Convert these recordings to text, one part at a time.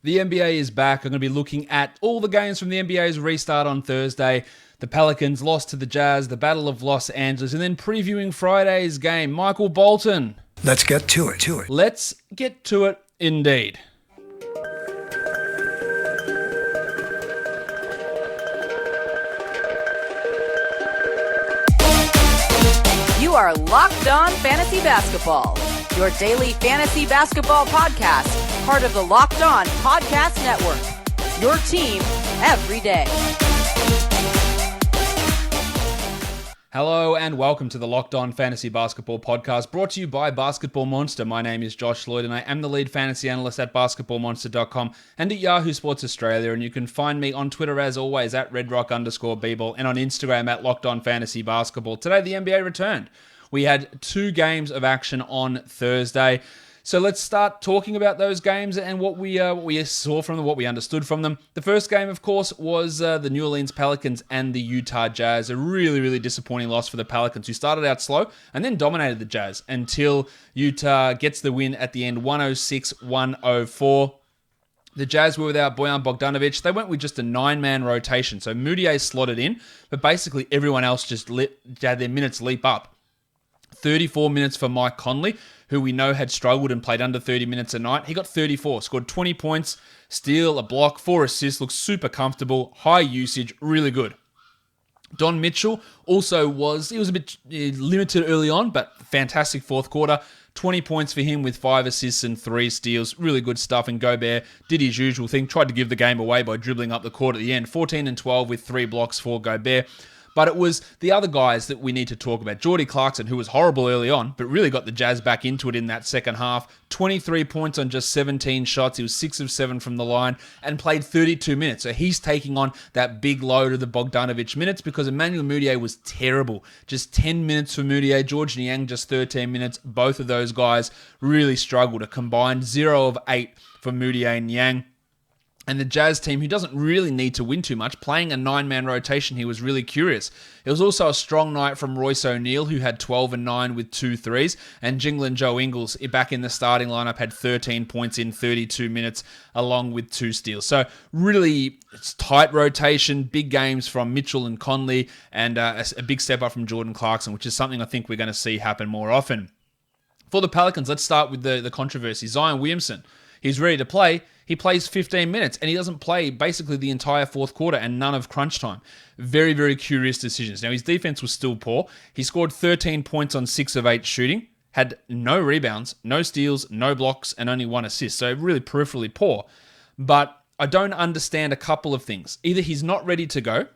The NBA is back. I'm going to be looking at all the games from the NBA's restart on Thursday. The Pelicans lost to the Jazz, the Battle of Los Angeles, and then previewing Friday's game. Michael Bolton. Let's get to it. Let's get to it indeed. You are Locked On Fantasy Basketball, your daily fantasy basketball podcast, part of the Locked On Podcast Network, your team every day. Hello and welcome to the Locked On Fantasy Basketball podcast, brought to you by Basketball Monster. My name is Josh Lloyd and I am the lead fantasy analyst at basketballmonster.com and at Yahoo Sports Australia. And you can find me on Twitter as always at redrock_bball and on Instagram at Locked On Fantasy Basketball. Today the NBA returned. We had 2 games of action on Thursday. So let's start talking about those games and what we saw from them, what we understood from them. The first game, of course, was the New Orleans Pelicans and the Utah Jazz. A really, really disappointing loss for the Pelicans, who started out slow and then dominated the Jazz until Utah gets the win at the end, 106-104. The Jazz were without Bojan Bogdanovic. They went with just a 9-man rotation. So Mudiay slotted in, but basically everyone else just had their minutes leap up. 34 minutes for Mike Conley, who we know had struggled and played under 30 minutes a night. He got 34, scored 20 points, steal, a block, 4 assists, looks super comfortable, high usage, really good. Don Mitchell also was a bit limited early on, but fantastic fourth quarter. 20 points for him with 5 assists and 3 steals. Really good stuff. And Gobert did his usual thing, tried to give the game away by dribbling up the court at the end. 14 and 12 with 3 blocks for Gobert. But it was the other guys that we need to talk about. Jordy Clarkson, who was horrible early on, but really got the Jazz back into it in that second half. 23 points on just 17 shots. He was 6 of 7 from the line and played 32 minutes. So he's taking on that big load of the Bogdanovic minutes because Emmanuel Mudiay was terrible. Just 10 minutes for Mudiay. George Niang just 13 minutes. Both of those guys really struggled. A combined 0 of 8 for Mudiay and Niang. And the Jazz team, who doesn't really need to win too much, playing a 9-man rotation, he was really curious. It was also a strong night from Royce O'Neal, who had 12 and 9 with 2 threes. And Jingling Joe Ingles, back in the starting lineup, had 13 points in 32 minutes, along with 2 steals. So really, it's tight rotation, big games from Mitchell and Conley, and a big step up from Jordan Clarkson, which is something I think we're going to see happen more often. For the Pelicans, let's start with the controversy. Zion Williamson, he's ready to play. He plays 15 minutes and he doesn't play basically the entire fourth quarter and none of crunch time. Very, very curious decisions. Now, his defense was still poor. He scored 13 points on 6 of 8 shooting, had no rebounds, no steals, no blocks, and only 1 assist. So really peripherally poor. But I don't understand a couple of things. Either he's not ready to go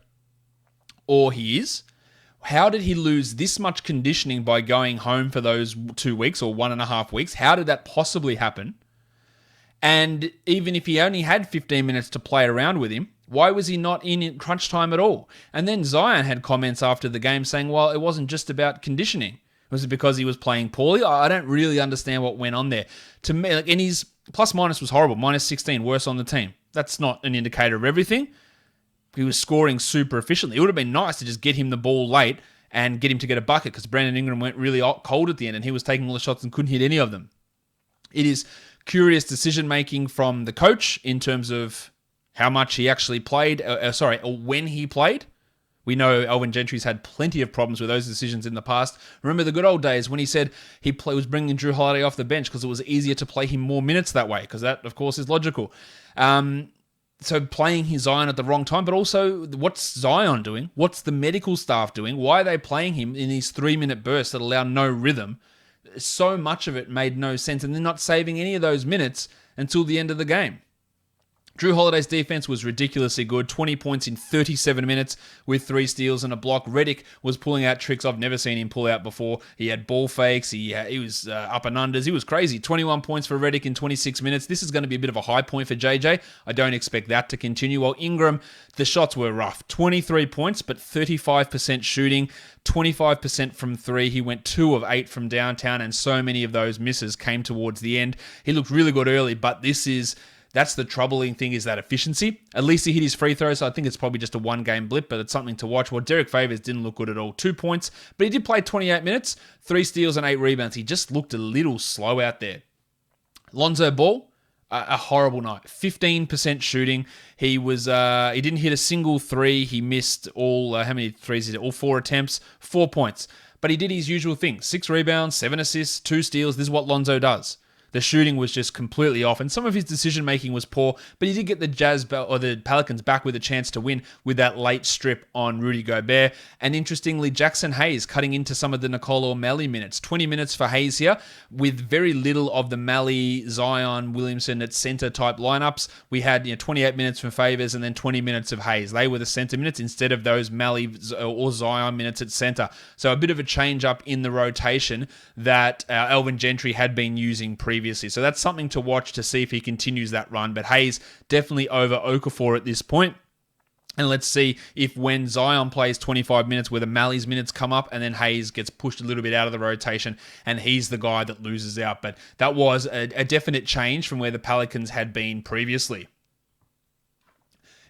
or he is. How did he lose this much conditioning by going home for those 2 weeks or 1.5 weeks? How did that possibly happen? And even if he only had 15 minutes to play around with him, why was he not in crunch time at all? And then Zion had comments after the game saying, well, it wasn't just about conditioning. Was it because he was playing poorly? I don't really understand what went on there. To me, and his plus-minus was horrible, minus 16, worse on the team. That's not an indicator of everything. He was scoring super efficiently. It would have been nice to just get him the ball late and get him to get a bucket because Brandon Ingram went really cold at the end and he was taking all the shots and couldn't hit any of them. It is curious decision-making from the coach in terms of how much he actually played, or when he played. We know Elvin Gentry's had plenty of problems with those decisions in the past. Remember the good old days when he said he was bringing Drew Holiday off the bench because it was easier to play him more minutes that way, because that, of course, is logical. So playing his Zion at the wrong time, but also what's Zion doing? What's the medical staff doing? Why are they playing him in these 3-minute bursts that allow no rhythm? So much of it made no sense, and they're not saving any of those minutes until the end of the game. Drew Holiday's defense was ridiculously good, 20 points in 37 minutes with 3 steals and a block. Redick was pulling out tricks I've never seen him pull out before. He had ball fakes, he was up and unders, he was crazy. 21 points for Redick in 26 minutes. This is going to be a bit of a high point for JJ. I don't expect that to continue. While Ingram, the shots were rough. 23 points, but 35% shooting, 25% from 3. He went 2 of 8 from downtown, and so many of those misses came towards the end. He looked really good early, but that's the troubling thing, is that efficiency. At least he hit his free throws, so I think it's probably just a one-game blip, but it's something to watch. Well, Derek Favors didn't look good at all. 2 points, but he did play 28 minutes, 3 steals and 8 rebounds. He just looked a little slow out there. Lonzo Ball, A horrible night. 15% shooting. He didn't hit a single three. He missed all, how many threes did he? All 4 attempts, 4 points. But he did his usual thing. 6 rebounds, 7 assists, 2 steals. This is what Lonzo does. The shooting was just completely off, and some of his decision-making was poor, but he did get the Pelicans back with a chance to win with that late strip on Rudy Gobert. And interestingly, Jackson Hayes cutting into some of the Nicolo Melli minutes. 20 minutes for Hayes here, with very little of the Melli, Zion, Williamson at center type lineups. We had 28 minutes from Favors and then 20 minutes of Hayes. They were the center minutes instead of those Melli or Zion minutes at center. So a bit of a change up in the rotation that Alvin Gentry had been using previously. So that's something to watch to see if he continues that run. But Hayes definitely over Okafor at this point. And let's see if when Zion plays 25 minutes, whether Melli's minutes come up and then Hayes gets pushed a little bit out of the rotation and he's the guy that loses out. But that was a definite change from where the Pelicans had been previously.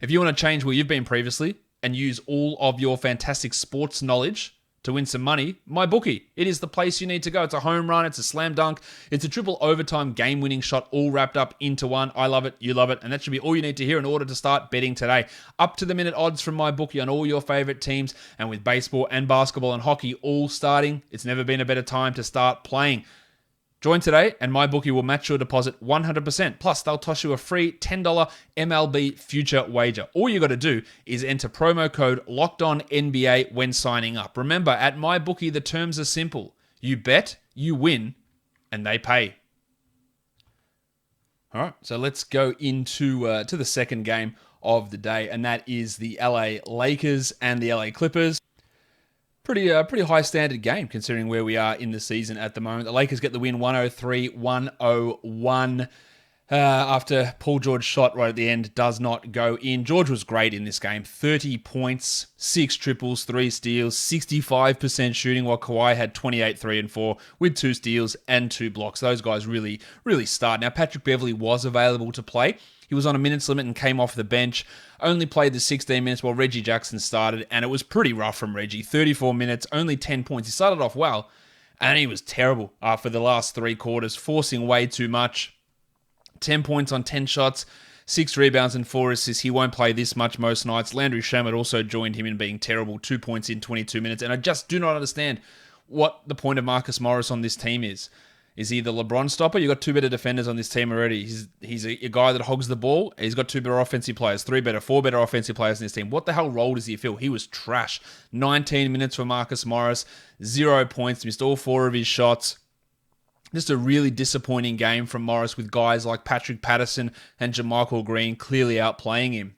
If you want to change where you've been previously and use all of your fantastic sports knowledge to win some money, MyBookie. It is the place you need to go. It's a home run. It's a slam dunk. It's a triple overtime game-winning shot all wrapped up into one. I love it. You love it. And that should be all you need to hear in order to start betting today. Up to the minute odds from MyBookie on all your favorite teams. And with baseball and basketball and hockey all starting, it's never been a better time to start playing. Join today and MyBookie will match your deposit 100%. Plus, they'll toss you a free $10 MLB future wager. All you got to do is enter promo code LOCKEDONNBA when signing up. Remember, at MyBookie, the terms are simple. You bet, you win, and they pay. All right, so let's go into to the second game of the day, and that is the LA Lakers and the LA Clippers. Pretty high standard game considering where we are in the season at the moment. The Lakers get the win 103-101 after Paul George's shot right at the end does not go in. George was great in this game. 30 points, 6 triples, 3 steals, 65% shooting, while Kawhi had 28, 3 and 4 with 2 steals and 2 blocks. Those guys really start. Now, Patrick Beverley was available to play. He was on a minutes limit and came off the bench. Only played the 16 minutes while Reggie Jackson started, and it was pretty rough from Reggie. 34 minutes, only 10 points. He started off well, and he was terrible for the last 3 quarters, forcing way too much. 10 points on 10 shots, 6 rebounds and 4 assists. He won't play this much most nights. Landry Shamet also joined him in being terrible. 2 points in 22 minutes, and I just do not understand what the point of Marcus Morris on this team is. Is he the LeBron stopper? You've got 2 better defenders on this team already. He's a guy that hogs the ball. He's got 2 better offensive players, 4 better offensive players in this team. What the hell role does he fill? He was trash. 19 minutes for Marcus Morris, 0 points, missed all 4 of his shots. Just a really disappointing game from Morris with guys like Patrick Patterson and JaMychal Green clearly outplaying him.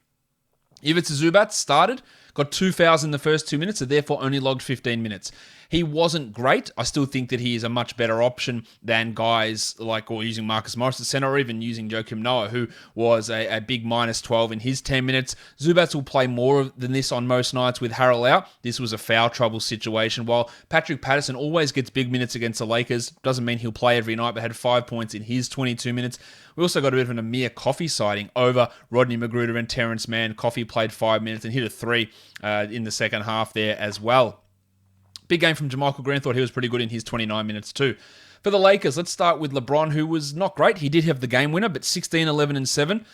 Ivica Zubac started, got 2 fouls in the first 2 minutes, and therefore only logged 15 minutes. He wasn't great. I still think that he is a much better option than guys like, or using Marcus Morris at center, or even using Joakim Noah, who was a big minus 12 in his 10 minutes. Zubac will play more than this on most nights with Harrell out. This was a foul trouble situation, while Patrick Patterson always gets big minutes against the Lakers. Doesn't mean he'll play every night, but had 5 points in his 22 minutes. We also got a bit of an Amir Coffey sighting over Rodney Magruder and Terrence Mann. Coffey played 5 minutes and hit a 3 in the second half there as well. Big game from JaMychal Green. Thought he was pretty good in his 29 minutes too. For the Lakers, let's start with LeBron, who was not great. He did have the game winner, but 16, 11, and 7.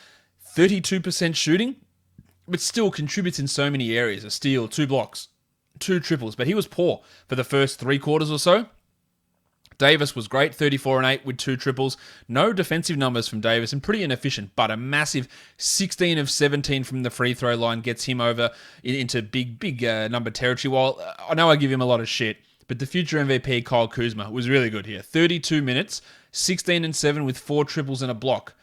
32% shooting, but still contributes in so many areas. A steal, 2 blocks, 2 triples, but he was poor for the first 3 quarters or so. Davis was great, 34 and 8 with 2 triples. No defensive numbers from Davis and pretty inefficient, but a massive 16 of 17 from the free throw line gets him over into big number territory. While I know I give him a lot of shit, but the future MVP Kyle Kuzma was really good here. 32 minutes, 16 and 7 with 4 triples and a block.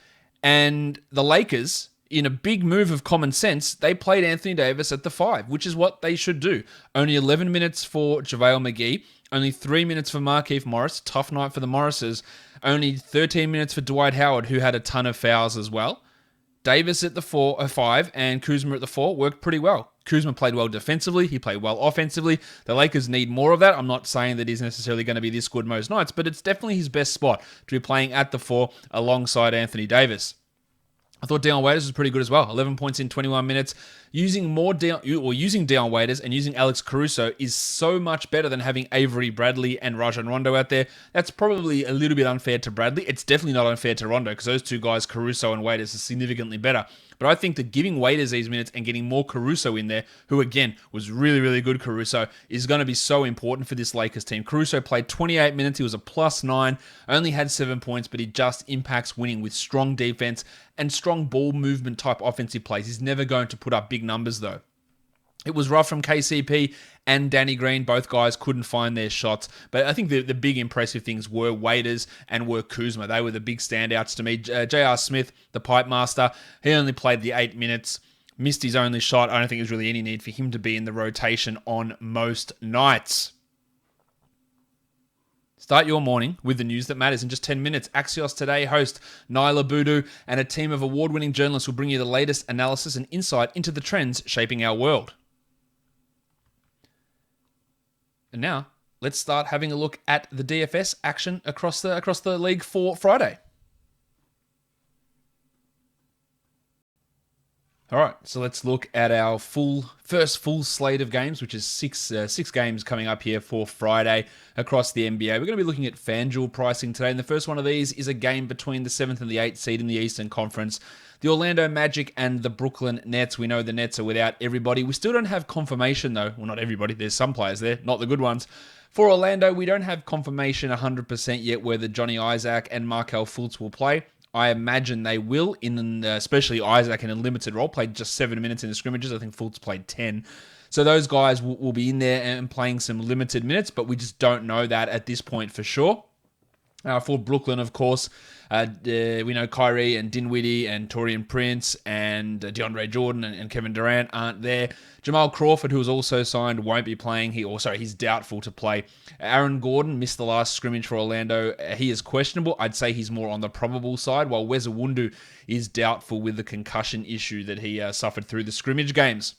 And the Lakers, in a big move of common sense, they played Anthony Davis at the 5, which is what they should do. Only 11 minutes for JaVale McGee. Only 3 minutes for Markieff Morris. Tough night for the Morrises. Only 13 minutes for Dwight Howard, who had a ton of fouls as well. Davis at the 5 and Kuzma at the 4 worked pretty well. Kuzma played well defensively. He played well offensively. The Lakers need more of that. I'm not saying that he's necessarily going to be this good most nights, but it's definitely his best spot to be playing at the 4 alongside Anthony Davis. I thought Dion Waiters was pretty good as well. 11 points in 21 minutes. Using Dion Waiters and using Alex Caruso is so much better than having Avery Bradley and Rajon Rondo out there. That's probably a little bit unfair to Bradley. It's definitely not unfair to Rondo because those two guys, Caruso and Waiters, are significantly better. But I think that giving Waiters these minutes and getting more Caruso in there, who again was really, really good Caruso, is going to be so important for this Lakers team. Caruso played 28 minutes. He was a +9, only had 7 points, but he just impacts winning with strong defense and strong ball movement type offensive plays. He's never going to put up big numbers though. It was rough from KCP and Danny Green. Both guys couldn't find their shots. But I think the big impressive things were Waiters and were Kuzma. They were the big standouts to me. J.R. Smith, the pipe master, he only played the 8 minutes. Missed his only shot. I don't think there's really any need for him to be in the rotation on most nights. Start your morning with the news that matters in just 10 minutes. Axios Today host Nyla Budu and a team of award-winning journalists will bring you the latest analysis and insight into the trends shaping our world. And now, let's start having a look at the DFS action across the league for Friday. All right, so let's look at our first full slate of games, which is six games coming up here for Friday across the NBA. We're going to be looking at FanDuel pricing today, and the first one of these is a game between the 7th and the 8th seed in the Eastern Conference. The Orlando Magic and the Brooklyn Nets. We know the Nets are without everybody. We still don't have confirmation, though. Well, not everybody. There's some players there, not the good ones. For Orlando, we don't have confirmation 100% yet whether Johnny Isaac and Markelle Fultz will play. I imagine they will, especially Isaac in a limited role, played just 7 minutes in the scrimmages. I think Fultz played 10. So those guys will be in there and playing some limited minutes, but we just don't know that at this point for sure. For Brooklyn, of course, we know Kyrie and Dinwiddie and Taurean Prince and DeAndre Jordan and Kevin Durant aren't there. Jamal Crawford, who was also signed, won't be playing. He's doubtful to play. Aaron Gordon missed the last scrimmage for Orlando. He is questionable. I'd say he's more on the probable side, while Wes Iwundu is doubtful with the concussion issue that he suffered through the scrimmage games.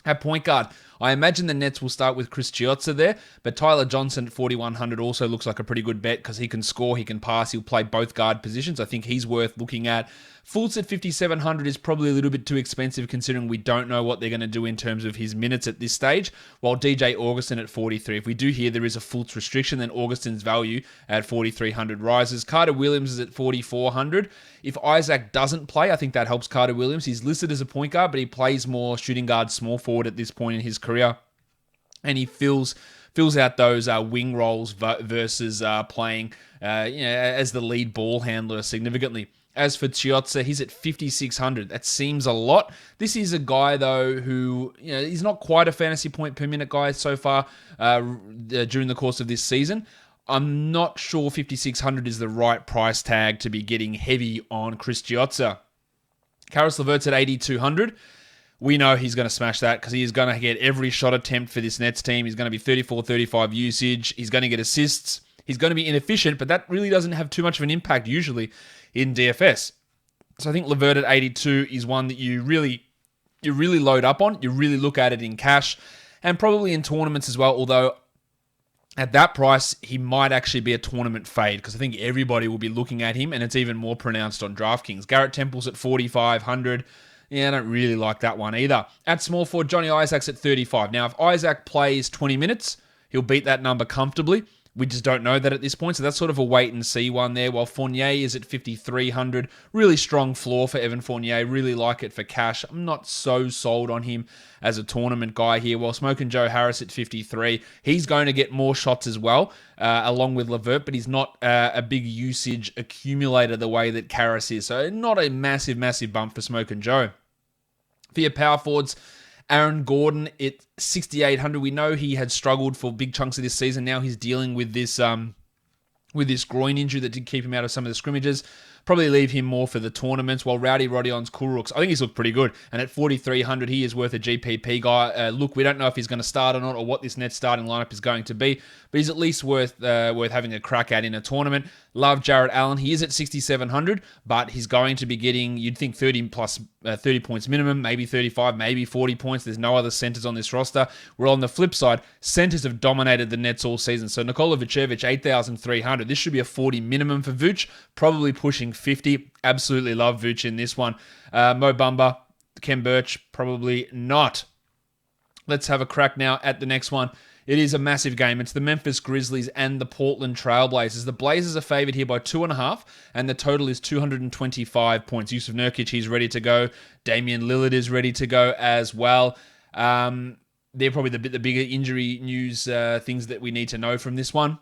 At point guard, I imagine the Nets will start with Chris Chiozza there, but Tyler Johnson at 4,100 also looks like a pretty good bet because he can score, he can pass, he'll play both guard positions. I think he's worth looking at. Fultz at 5,700 is probably a little bit too expensive considering we don't know what they're going to do in terms of his minutes at this stage, while DJ Augustin at 43. If we do hear there is a Fultz restriction, then Augustin's value at 4,300 rises. Carter Williams is at 4,400. If Isaac doesn't play, I think that helps Carter Williams. He's listed as a point guard, but he plays more shooting guard, small forward at this point in his career, and he fills out those wing roles versus playing as the lead ball handler significantly. As for Chiozza, he's at 5,600. That seems a lot. This is a guy, though, who he's not quite a fantasy point per minute guy so far during the course of this season. I'm not sure 5,600 is the right price tag to be getting heavy on Chris Chiozza. Karis LeVert's at 8,200. We know he's going to smash that because he is going to get every shot attempt for this Nets team. He's going to be 34-35 usage. He's going to get assists. He's going to be inefficient, but that really doesn't have too much of an impact usually in DFS. So I think LeVert at 82 is one that you really load up on. You really look at it in cash and probably in tournaments as well, although at that price, he might actually be a tournament fade because I think everybody will be looking at him, and it's even more pronounced on DraftKings. Garrett Temple's at 4,500. Yeah, I don't really like that one either. At small forward, Johnny Isaac's at 35. Now, if Isaac plays 20 minutes, he'll beat that number comfortably. We just don't know that at this point, so that's sort of a wait-and-see one there, while Fournier is at 5,300. Really strong floor for Evan Fournier. Really like it for cash. I'm not so sold on him as a tournament guy here, while Smokin' Joe Harris at 53. He's going to get more shots as well, along with LeVert, but he's not a big usage accumulator the way that Karras is, so not a massive, massive bump for Smokin' Joe. For your power forwards, Aaron Gordon at 6,800. We know he had struggled for big chunks of this season. Now he's dealing with this groin injury that did keep him out of some of the scrimmages. Probably leave him more for the tournaments, while Rowdy Rodion's cool rooks. I think he's looked pretty good. And at 4,300, he is worth a GPP guy. Look, we don't know if he's going to start or not, or what this Nets starting lineup is going to be, but he's at least worth having a crack at in a tournament. Love Jarrett Allen. He is at 6,700, but he's going to be getting, you'd think 30 points minimum, maybe 35, maybe 40 points. There's no other centers on this roster. We're on the flip side. Centers have dominated the Nets all season. So Nikola Vucevic, 8,300. This should be a 40 minimum for Vuce, probably pushing 50. Absolutely love Vuce in this one. Mo Bamba, Ken Birch, probably not. Let's have a crack now at the next one. It is a massive game. It's the Memphis Grizzlies and the Portland Trailblazers. The Blazers are favored here by 2.5, and the total is 225 points. Yusuf Nurkic, he's ready to go. Damian Lillard is ready to go as well. They're probably the bigger injury news things that we need to know from this one.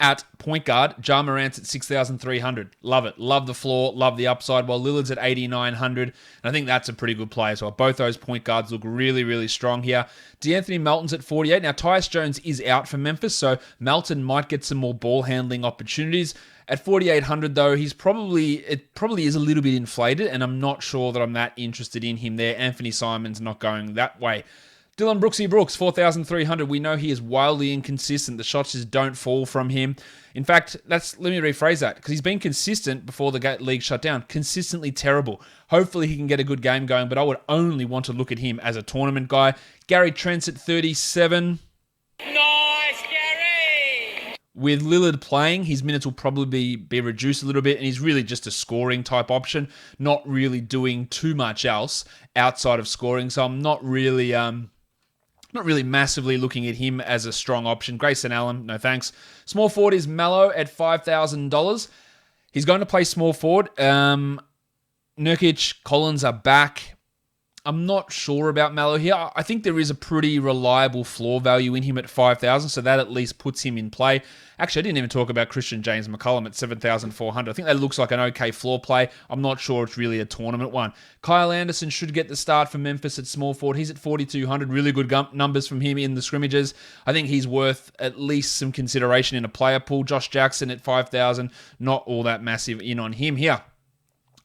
At point guard, Ja Morant's at 6,300. Love it. Love the floor. Love the upside. While Lillard's at 8,900. And I think that's a pretty good play as well. Both those point guards look really, really strong here. DeAnthony Melton's at 48. Now, Tyus Jones is out for Memphis, so Melton might get some more ball handling opportunities. At 4,800, though, it probably is a little bit inflated, and I'm not sure that I'm that interested in him there. Anthony Simon's not going that way. Dylan Brooksy Brooks, 4,300. We know he is wildly inconsistent. The shots just don't fall from him. In fact, let me rephrase that, because he's been consistent before the league shut down. Consistently terrible. Hopefully he can get a good game going, but I would only want to look at him as a tournament guy. Gary Trent's at 37. Nice, Gary! With Lillard playing, his minutes will probably be reduced a little bit, and he's really just a scoring type option, not really doing too much else outside of scoring. So I'm not really massively looking at him as a strong option. Grayson Allen, no thanks. Small forward is Melo at $5,000. He's going to play small forward. Nurkic, Collins are back. I'm not sure about Melo here. I think there is a pretty reliable floor value in him at 5,000, so that at least puts him in play. Actually, I didn't even talk about Christian James McCollum at 7,400. I think that looks like an okay floor play. I'm not sure it's really a tournament one. Kyle Anderson should get the start for Memphis at small forward. He's at 4,200. Really good numbers from him in the scrimmages. I think he's worth at least some consideration in a player pool. Josh Jackson at 5,000. Not all that massive in on him here.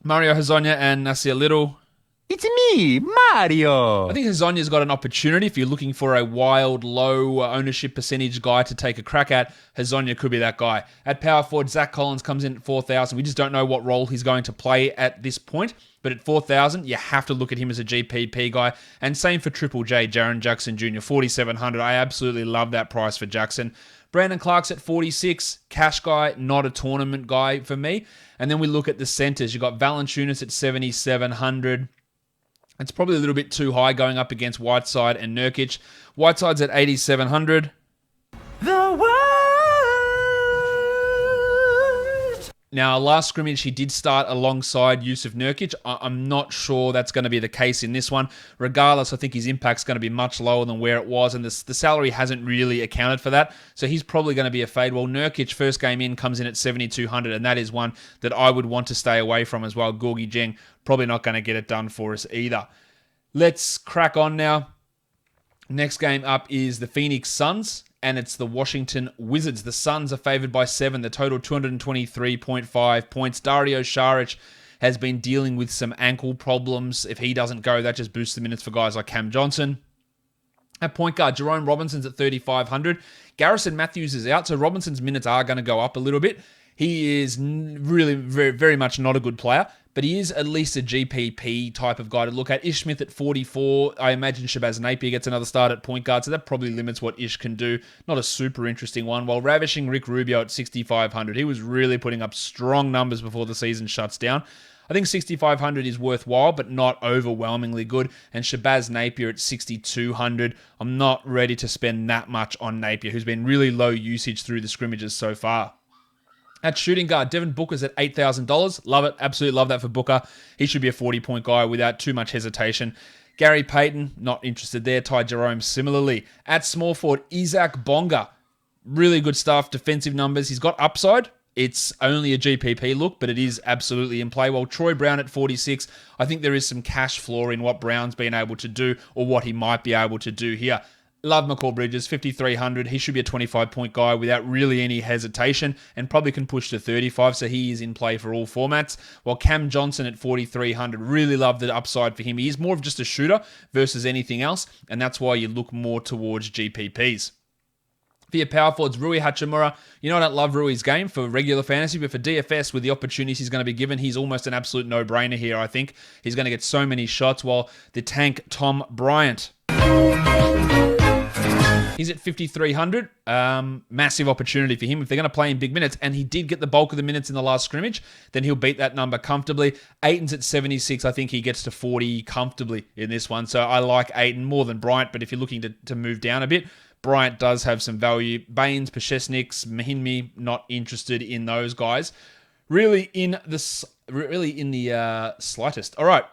Mario Hezonja and Nasir Little. It's me, Mario. I think Hezonja's got an opportunity. If you're looking for a wild, low ownership percentage guy to take a crack at, Hezonja could be that guy. At power forward, Zach Collins comes in at 4,000. We just don't know what role he's going to play at this point. But at 4,000, you have to look at him as a GPP guy. And same for Triple J, Jaren Jackson Jr., 4,700. I absolutely love that price for Jackson. Brandon Clark's at 46. Cash guy, not a tournament guy for me. And then we look at the centers. You've got Valanciunas at 7,700. It's probably a little bit too high going up against Whiteside and Nurkic. Whiteside's at 8,700. The world. Now, last scrimmage, he did start alongside Yusuf Nurkic. I'm not sure that's going to be the case in this one. Regardless, I think his impact's going to be much lower than where it was, and the salary hasn't really accounted for that. So he's probably going to be a fade. Well, Nurkic, first game in, comes in at 7,200, and that is one that I would want to stay away from as well. Gorgie Jeng, probably not going to get it done for us either. Let's crack on now. Next game up is the Phoenix Suns, and it's the Washington Wizards. The Suns are favored by 7. The total 223.5 points. Dario Saric has been dealing with some ankle problems. If he doesn't go, that just boosts the minutes for guys like Cam Johnson. At point guard, Jerome Robinson's at 3,500. Garrison Matthews is out, so Robinson's minutes are going to go up a little bit. He is really very, very much not a good player, but he is at least a GPP type of guy to look at. Ish Smith at 44. I imagine Shabazz Napier gets another start at point guard, so that probably limits what Ish can do. Not a super interesting one. While ravishing Rick Rubio at 6,500. He was really putting up strong numbers before the season shuts down. I think 6,500 is worthwhile, but not overwhelmingly good. And Shabazz Napier at 6,200. I'm not ready to spend that much on Napier, who's been really low usage through the scrimmages so far. At shooting guard, Devin Booker's at $8,000. Love it. Absolutely love that for Booker. He should be a 40-point guy without too much hesitation. Gary Payton, not interested there. Ty Jerome, similarly. At small forward, Isaac Bonga. Really good stuff. Defensive numbers. He's got upside. It's only a GPP look, but it is absolutely in play. While Troy Brown at 46, I think there is some cash floor in what Brown's been able to do or what he might be able to do here. Love McCall Bridges, 5,300. He should be a 25-point guy without really any hesitation and probably can push to 35, so he is in play for all formats. While Cam Johnson at 4,300, really love the upside for him. He is more of just a shooter versus anything else, and that's why you look more towards GPPs. For your power forwards, Rui Hachimura. You know I don't love Rui's game for regular fantasy, but for DFS, with the opportunities he's going to be given, he's almost an absolute no-brainer here, I think. He's going to get so many shots, while the tank Tom Bryant, he's at 5,300. Massive opportunity for him. If they're going to play in big minutes, and he did get the bulk of the minutes in the last scrimmage, then he'll beat that number comfortably. Ayton's at 76. I think he gets to 40 comfortably in this one. So I like Ayton more than Bryant, but if you're looking to move down a bit, Bryant does have some value. Baines, Pashesniks, Mahinmi, not interested in those guys. Really in the slightest. All right.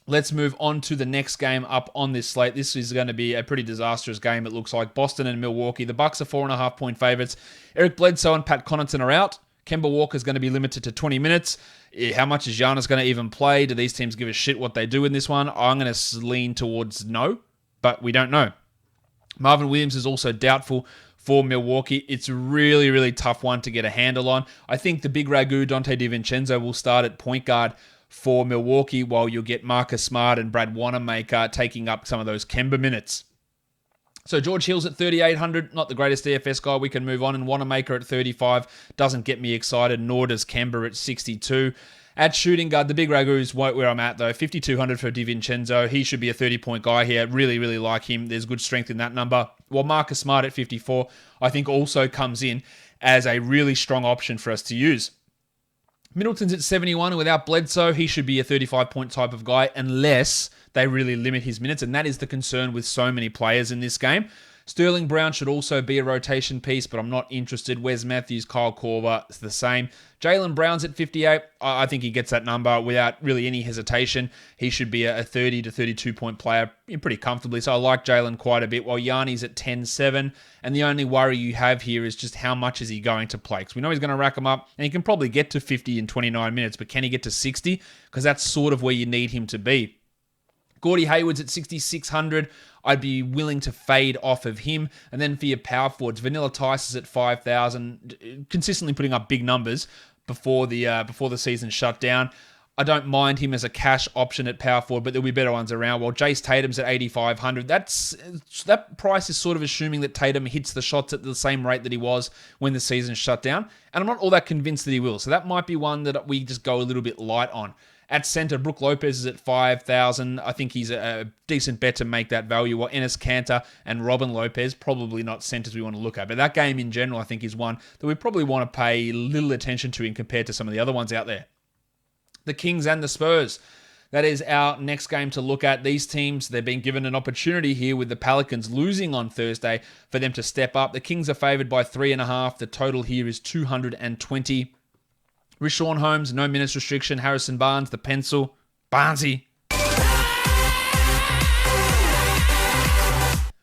Let's move on to the next game up on this slate. This is going to be a pretty disastrous game, it looks like. Boston and Milwaukee. The Bucks are 4.5-point favorites. Eric Bledsoe and Pat Connaughton are out. Kemba Walker's going to be limited to 20 minutes. How much is Giannis going to even play? Do these teams give a shit what they do in this one? I'm going to lean towards no, but we don't know. Marvin Williams is also doubtful for Milwaukee. It's a really, really tough one to get a handle on. I think the big ragu, Dante DiVincenzo, will start at point guard for Milwaukee, while you'll get Marcus Smart and Brad Wanamaker taking up some of those Kemba minutes. So George Hill's at 3,800, not the greatest DFS guy. We can move on. And Wanamaker at 35 doesn't get me excited, nor does Kemba at 62. At shooting guard, the big ragu is where I'm at, though. 5,200 for DiVincenzo. He should be a 30-point guy here. Really, really like him. There's good strength in that number. While Marcus Smart at 54, I think also comes in as a really strong option for us to use. Middleton's at 71, and without Bledsoe, he should be a 35-point type of guy unless they really limit his minutes, and that is the concern with so many players in this game. Sterling Brown should also be a rotation piece, but I'm not interested. Wes Matthews, Kyle Korver, it's the same. Jaylen Brown's at 58. I think he gets that number without really any hesitation. He should be a 30 to 32-point player pretty comfortably, so I like Jaylen quite a bit, while Yanni's at 10-7. And the only worry you have here is just how much is he going to play? Because we know he's going to rack them up, and he can probably get to 50 in 29 minutes, but can he get to 60? Because that's sort of where you need him to be. Gordy Hayward's at 6,600. I'd be willing to fade off of him. And then for your power forwards, Vanilla Tice is at 5,000, consistently putting up big numbers before the season shut down. I don't mind him as a cash option at power forward, but there'll be better ones around. While Jace Tatum's at 8,500. That price is sort of assuming that Tatum hits the shots at the same rate that he was when the season shut down. And I'm not all that convinced that he will. So that might be one that we just go a little bit light on. At center, Brook Lopez is at 5,000. I think he's a decent bet to make that value. While Enes Kanter and Robin Lopez, probably not centers we want to look at. But that game in general, I think, is one that we probably want to pay little attention to in compared to some of the other ones out there. The Kings and the Spurs. That is our next game to look at. These teams, they've been given an opportunity here with the Pelicans losing on Thursday for them to step up. The Kings are favored by 3.5. The total here is 220. Richaun Holmes, no minutes restriction. Harrison Barnes, the pencil. Barnesy.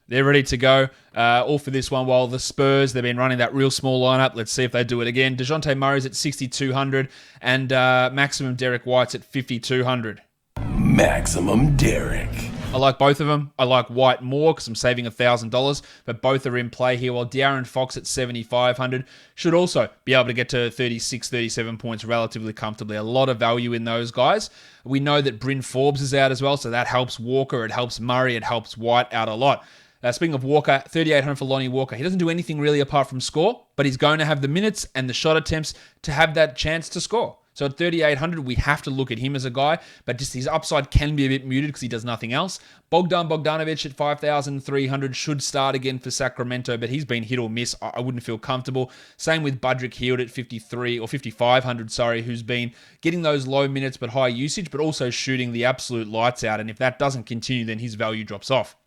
They're ready to go. All for this one. While the Spurs, they've been running that real small lineup. Let's see if they do it again. DeJounte Murray's at 6,200 and Maximum Derek White's at 5,200. Maximum Derek. I like both of them. I like White more because I'm saving $1,000, but both are in play here. While De'Aaron Fox at 7,500 should also be able to get to 36, 37 points relatively comfortably. A lot of value in those guys. We know that Bryn Forbes is out as well, so that helps Walker, it helps Murray, it helps White out a lot. Speaking of Walker, 3,800 for Lonnie Walker. He doesn't do anything really apart from score, but he's going to have the minutes and the shot attempts to have that chance to score. So at 3,800, we have to look at him as a guy, but just his upside can be a bit muted because he does nothing else. Bogdan Bogdanovic at 5,300 should start again for Sacramento, but he's been hit or miss. I wouldn't feel comfortable. Same with Budrick Hield at 5,500, who's been getting those low minutes but high usage, but also shooting the absolute lights out. And if that doesn't continue, then his value drops off.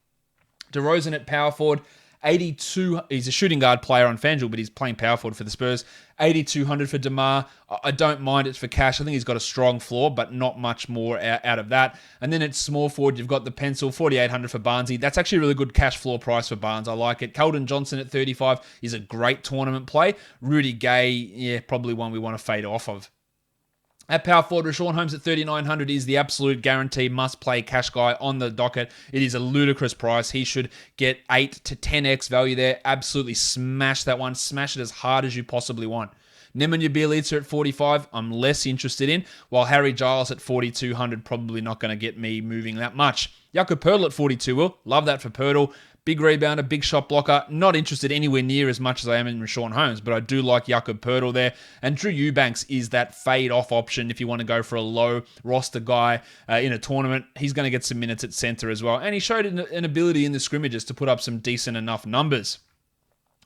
DeRozan at power forward, 82. He's a shooting guard player on FanDuel, but he's playing power forward for the Spurs. 8,200 for DeMar. I don't mind it for cash. I think he's got a strong floor, but not much more out of that. And then at small forward, you've got the pencil, 4,800 for Barnesy. That's actually a really good cash floor price for Barnes. I like it. Keldon Johnson at 35 is a great tournament play. Rudy Gay, probably one we want to fade off of. At power forward, Richaun Holmes at 3,900 is the absolute guarantee must-play cash guy on the docket. It is a ludicrous price. He should get 8 to 10x value there. Absolutely smash that one. Smash it as hard as you possibly want. Nemanja Bjelica at 45, I'm less interested in, while Harry Giles at 4,200, probably not going to get me moving that much. Jakob Poeltl at 42 will. Love that for Poeltl. Big rebounder, big shot blocker. Not interested anywhere near as much as I am in Rashawn Holmes, but I do like Jakob Poeltl there. And Drew Eubanks is that fade-off option if you want to go for a low roster guy in a tournament. He's going to get some minutes at center as well. And he showed an ability in the scrimmages to put up some decent enough numbers.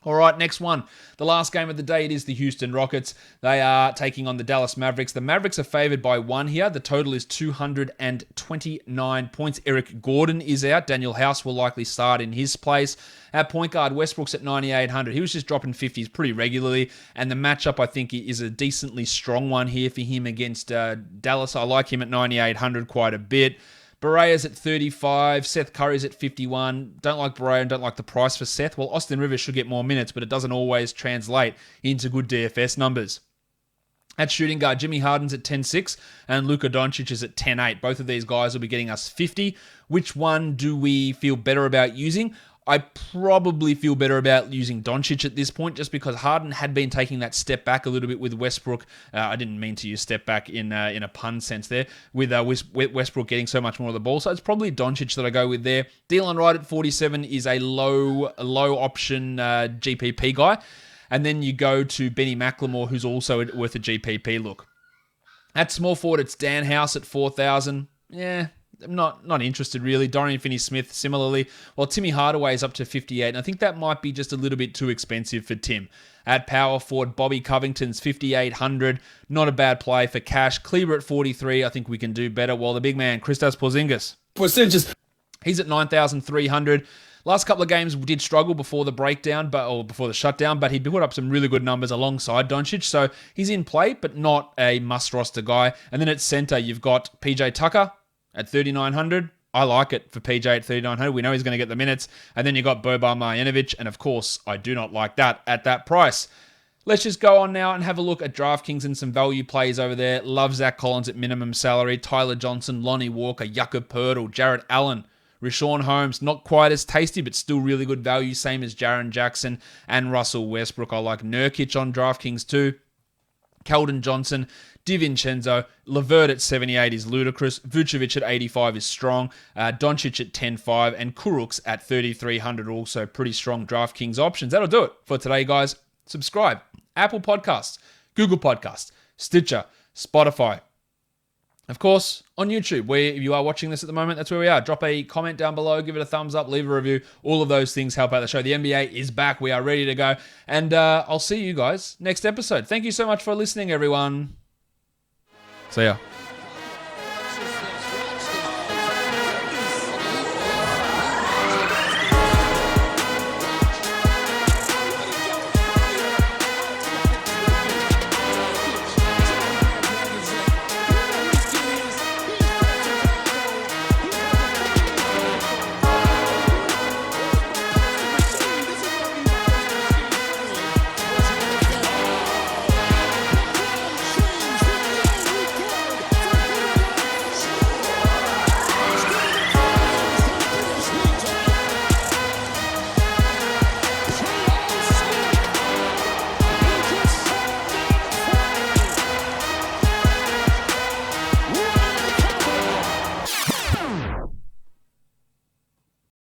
All right, next one. The last game of the day, it is the Houston Rockets. They are taking on the Dallas Mavericks. The Mavericks are favored by 1 here. The total is 229 points. Eric Gordon is out. Daniel House will likely start in his place. At point guard, Westbrook's at 9,800. He was just dropping 50s pretty regularly. And the matchup, I think, is a decently strong one here for him against Dallas. I like him at 9,800 quite a bit. Barea's at 35. Seth Curry's at 51. Don't like Barea and don't like the price for Seth. Well, Austin Rivers should get more minutes, but it doesn't always translate into good DFS numbers. At shooting guard, Jimmy Harden's at 10.6 and Luka Doncic is at 10.8. Both of these guys will be getting us 50. Which one do we feel better about using? I probably feel better about using Doncic at this point just because Harden had been taking that step back a little bit with Westbrook. I didn't mean to use step back in a pun sense there, with Westbrook getting so much more of the ball. So it's probably Doncic that I go with there. Delon Wright at 47 is a low option GPP guy. And then you go to Benny McLemore, who's also worth a GPP look. At small forward, it's Dan House at 4,000. Yeah, I'm not interested really. Dorian Finney-Smith similarly. While Timmy Hardaway is up to 58. And I think that might be just a little bit too expensive for Tim. At power forward, Bobby Covington's 5,800. Not a bad play for cash. Kleber at 43. I think we can do better. While the big man, Kristaps Porzingis. He's at 9,300. Last couple of games did struggle before the breakdown, before the shutdown, but he put up some really good numbers alongside Doncic. So he's in play, but not a must-roster guy. And then at center, you've got PJ Tucker at 3,900. I like it for PJ at 3,900. We know he's going to get the minutes. And then you got Boban Marjanovic. And of course, I do not like that at that price. Let's just go on now and have a look at DraftKings and some value plays over there. Love Zach Collins at minimum salary. Tyler Johnson, Lonnie Walker, Jakob Poeltl, Jarrett Allen, Rashawn Holmes. Not quite as tasty, but still really good value. Same as Jaren Jackson and Russell Westbrook. I like Nurkic on DraftKings too. Keldon Johnson, DiVincenzo, Levert at 78 is ludicrous. Vucevic at 85 is strong. Doncic at 10.5 and Kurucs at 3,300 also pretty strong DraftKings options. That'll do it for today, guys. Subscribe. Apple Podcasts, Google Podcasts, Stitcher, Spotify. Of course, on YouTube, where if you are watching this at the moment, that's where we are. Drop a comment down below, give it a thumbs up, leave a review. All of those things help out the show. The NBA is back. We are ready to go. And I'll see you guys next episode. Thank you so much for listening, everyone. See ya.